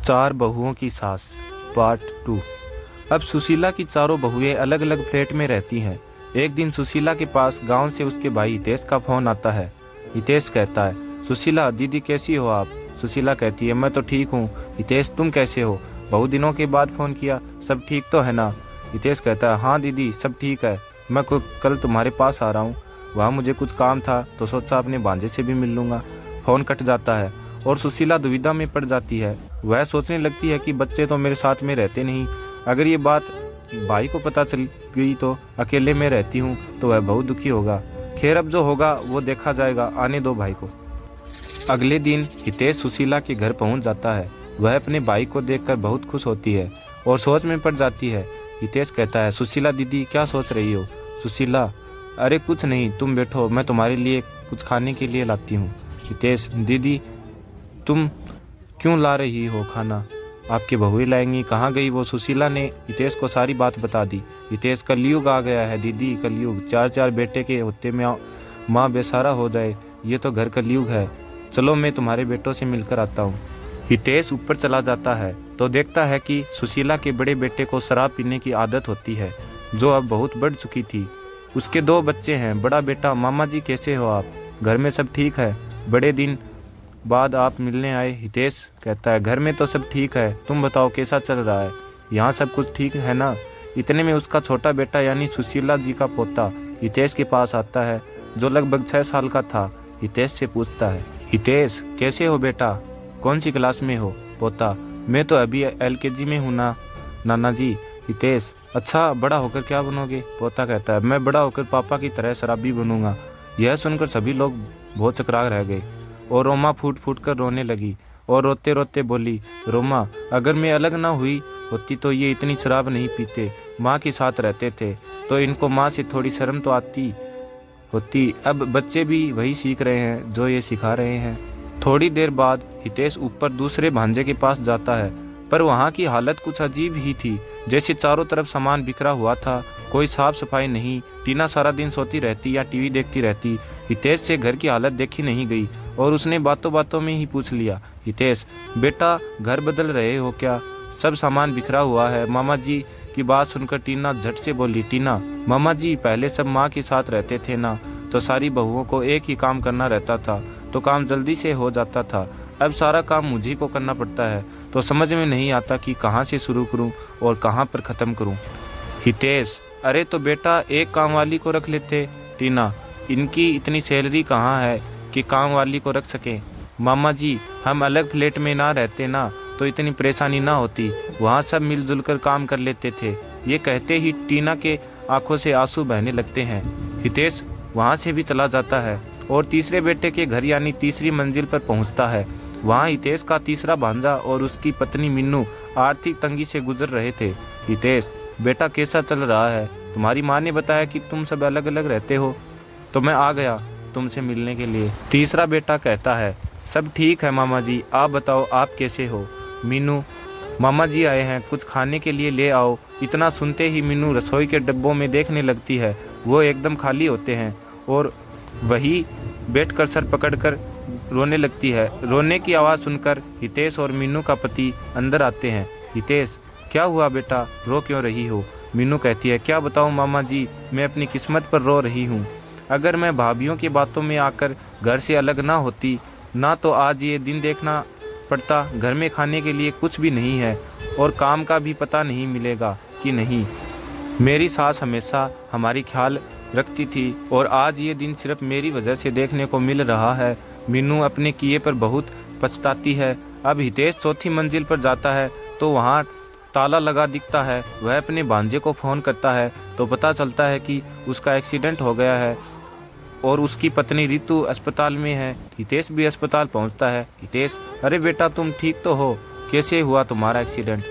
चार बहुओं की सास पार्ट 2। अब सुशीला की चारों बहुएं अलग अलग फ्लैट में रहती हैं। एक दिन सुशीला के पास गांव से उसके भाई हितेश का फोन आता है। हितेश कहता है, सुशीला दीदी कैसी हो आप? सुशीला कहती है, मैं तो ठीक हूँ। हितेश, तुम कैसे हो? बहुत दिनों के बाद फोन किया, सब ठीक तो है ना? हितेश कहता है, हाँ दीदी सब ठीक है। मैं कल तुम्हारे पास आ रहा हूँ। वहाँ मुझे कुछ काम था तो सोचा अपने भांजे से भी मिल लूँगा। फोन कट जाता है और सुशीला दुविधा में पड़ जाती है। वह सोचने लगती है कि बच्चे तो मेरे साथ में रहते नहीं, अगर ये बात भाई को पता चल गई तो अकेले में रहती हूँ तो वह बहुत दुखी होगा। खैर, अब जो होगा वो देखा जाएगा, आने दो भाई को। अगले दिन हितेश सुशीला के घर पहुँच जाता है। वह अपने भाई को देखकर बहुत खुश होती है और सोच में पड़ जाती है। हितेश कहता है, सुशीला दीदी क्या सोच रही हो? सुशीला, अरे कुछ नहीं, तुम बैठो, मैं तुम्हारे लिए कुछ खाने के लिए लाती हूँ। हितेश, दीदी तुम क्यों ला रही हो खाना? आपकी बहुएं लाएंगी, कहाँ गई वो? सुशीला ने हितेश को सारी बात बता दी। हितेश, कलयुग आ गया है दीदी, कलयुग। चार चार बेटे के होते में माँ बेसहारा हो जाए, ये तो घर कलयुग है। चलो मैं तुम्हारे बेटों से मिलकर आता हूँ। हितेश ऊपर चला जाता है तो देखता है कि सुशीला के बड़े बेटे को शराब पीने की आदत होती है, जो अब बहुत बढ़ चुकी थी। उसके दो बच्चे हैं। बड़ा बेटा, मामा जी कैसे हो आप? घर में सब ठीक है? बड़े दिन बाद आप मिलने आए। हितेश कहता है, घर में तो सब ठीक है, तुम बताओ कैसा चल रहा है? यहाँ सब कुछ ठीक है ना? इतने में उसका छोटा बेटा यानी सुशीला जी का पोता हितेश के पास आता है, जो लगभग 6 साल का था। हितेश से पूछता है, हितेश कैसे हो बेटा? कौन सी क्लास में हो? पोता, मैं तो अभी LKG में हूँ ना नाना जी। हितेश, अच्छा, बड़ा होकर क्या बनोगे? पोता कहता है, मैं बड़ा होकर पापा की तरह शराबी बनूंगा। यह सुनकर सभी लोग बहुत चकरा रह गए और रोमा फूट फूट कर रोने लगी और रोते रोते बोली, रोमा, अगर मैं अलग ना हुई होती तो ये इतनी शराब नहीं पीते, माँ के साथ रहते थे तो इनको माँ से थोड़ी शर्म तो आती होती। अब बच्चे भी वही सीख रहे हैं जो ये सिखा रहे हैं। थोड़ी देर बाद हितेश ऊपर दूसरे भांजे के पास जाता है, पर वहाँ की हालत कुछ अजीब ही थी। जैसे चारों तरफ सामान बिखरा हुआ था, कोई साफ सफाई नहीं। टीना सारा दिन सोती रहती या टीवी देखती रहती। हितेश से घर की हालत देखी नहीं गई और उसने बातों बातों में ही पूछ लिया, हितेश बेटा घर बदल रहे हो क्या? सब सामान बिखरा हुआ है। मामा जी की बात सुनकर टीना झट से बोली, टीना, मामा जी पहले सब माँ के साथ रहते थे ना, तो सारी बहुओं को एक ही काम करना रहता था तो काम जल्दी से हो जाता था। अब सारा काम मुझे को करना पड़ता है तो समझ में नहीं आता कि कहाँ से शुरू करूँ और कहाँ पर ख़त्म करूँ। हितेश, अरे तो बेटा एक काम वाली को रख लेते। टीना, इनकी इतनी सैलरी कहाँ है कि काम वाली को रख सकें? मामा जी, हम अलग फ्लैट में ना रहते ना तो इतनी परेशानी ना होती, वहाँ सब मिलजुल कर काम कर लेते थे। ये कहते ही टीना के आंखों से आंसू बहने लगते हैं। हितेश वहाँ से भी चला जाता है और तीसरे बेटे के घर यानी तीसरी मंजिल पर पहुँचता है। वहाँ हितेश का तीसरा भांजा और उसकी पत्नी मीनू आर्थिक तंगी से गुजर रहे थे। हितेश, बेटा कैसा चल रहा है? तुम्हारी माँ ने बताया कि तुम सब अलग अलग रहते हो तो मैं आ गया तुमसे मिलने के लिए। तीसरा बेटा कहता है, सब ठीक है मामा जी, आप बताओ आप कैसे हो? मीनू, मामा जी आए हैं, कुछ खाने के लिए ले आओ। इतना सुनते ही मीनू रसोई के डब्बों में देखने लगती है, वो एकदम खाली होते हैं और वही बैठकर सर पकड़कर रोने लगती है। रोने की आवाज़ सुनकर हितेश और मीनू का पति अंदर आते हैं। हितेश, क्या हुआ बेटा, रो क्यों रही हो? मीनू कहती है, क्या बताऊं मामा जी, मैं अपनी किस्मत पर रो रही हूँ। अगर मैं भाभीियों की बातों में आकर घर से अलग ना होती ना तो आज ये दिन देखना पड़ता। घर में खाने के लिए कुछ भी नहीं है और काम का भी पता नहीं मिलेगा कि नहीं। मेरी सास हमेशा हमारी ख्याल रखती थी और आज ये दिन सिर्फ मेरी वजह से देखने को मिल रहा है। मीनू अपने किए पर बहुत पछताती है। अब हितेश चौथी मंजिल पर जाता है तो वहाँ ताला लगा दिखता है। वह अपने भांजे को फ़ोन करता है तो पता चलता है कि उसका एक्सीडेंट हो गया है और उसकी पत्नी रितु अस्पताल में है। हितेश भी अस्पताल पहुंचता है। हितेश, अरे बेटा तुम ठीक तो हो? कैसे हुआ तुम्हारा एक्सीडेंट?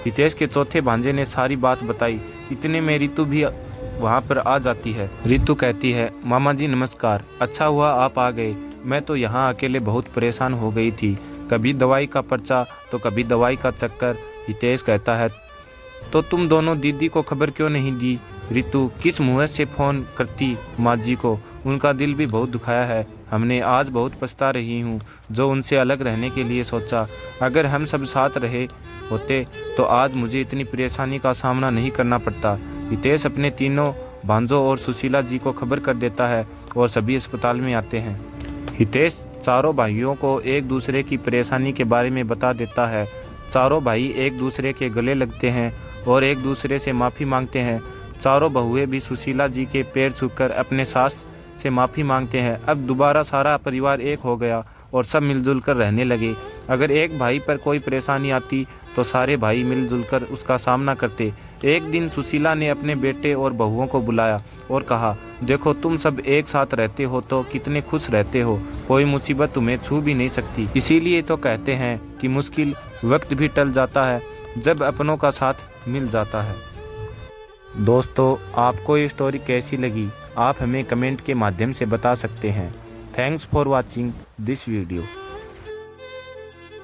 हितेश के चौथे भांजे ने सारी बात बताई। इतने में रितु भी वहां पर आ जाती है। रितु कहती है, मामा जी नमस्कार, अच्छा हुआ आप आ गए, मैं तो यहाँ अकेले बहुत परेशान हो गई थी, कभी दवाई का पर्चा तो कभी दवाई का चक्कर। हितेश कहता है, तो तुम दोनों दीदी को खबर क्यों नहीं दी? रितु, किस मुँह से फ़ोन करती माँ जी को, उनका दिल भी बहुत दुखाया है, हमने आज बहुत पछता रही हूँ जो उनसे अलग रहने के लिए सोचा। अगर हम सब साथ रहे होते तो आज मुझे इतनी परेशानी का सामना नहीं करना पड़ता। हितेश अपने तीनों भांजों और सुशीला जी को खबर कर देता है और सभी अस्पताल में आते हैं। हितेश चारों भाइयों को एक दूसरे की परेशानी के बारे में बता देता है। चारों भाई एक दूसरे के गले लगते हैं और एक दूसरे से माफ़ी मांगते हैं। चारों बहुएं भी सुशीला जी के पैर छूकर अपने सास से माफ़ी मांगते हैं। अब दोबारा सारा परिवार एक हो गया और सब मिलजुल कर रहने लगे। अगर एक भाई पर कोई परेशानी आती तो सारे भाई मिलजुल कर उसका सामना करते। एक दिन सुशीला ने अपने बेटे और बहुओं को बुलाया और कहा, देखो तुम सब एक साथ रहते हो तो कितने खुश रहते हो, कोई मुसीबत तुम्हें छू भी नहीं सकती। इसीलिए तो कहते हैं कि मुश्किल वक्त भी टल जाता है जब अपनों का साथ मिल जाता है। दोस्तों, आपको ये स्टोरी कैसी लगी आप हमें कमेंट के माध्यम से बता सकते हैं। Thanks for watching this video.